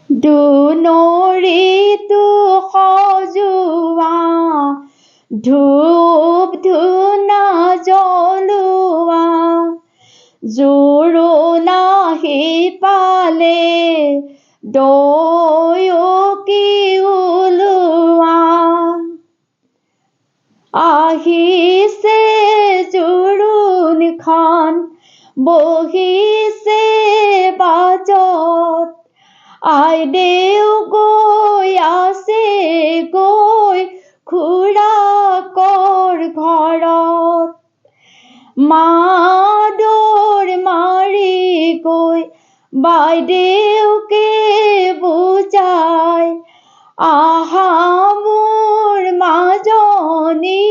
দুনৰিটো সজোৱা ধূপ ধূনা জ্বলোৱা জোৰোণা পালে দয়কি ওলোৱা আহিছে জোৰোণখন বহিছে বাজত আইদেউ গৈ আছে গৈ খুৰাকৰ ঘৰত মা দৌৰ মাৰি গৈ বাইদেউকে বুজাই আহা মোৰ মাজনী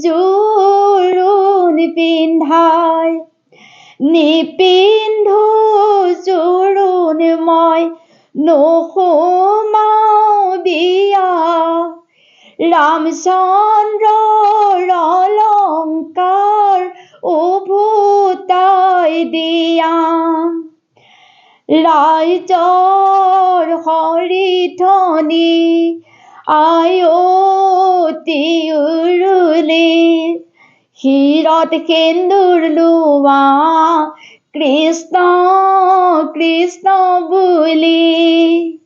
জোৰোণ পিন্ধাই নিপিন্ধো জোৰোণ মই নোসোমাও বিয়া ৰামচন্দ্ৰৰ অলংকাৰ উভতাই দিয়া ৰাইজৰ হৰিধনী আয়তি উৰুলি শিৰত সেন্দুৰ লোৱা কৃষ্ণ কৃষ্ণ বুলি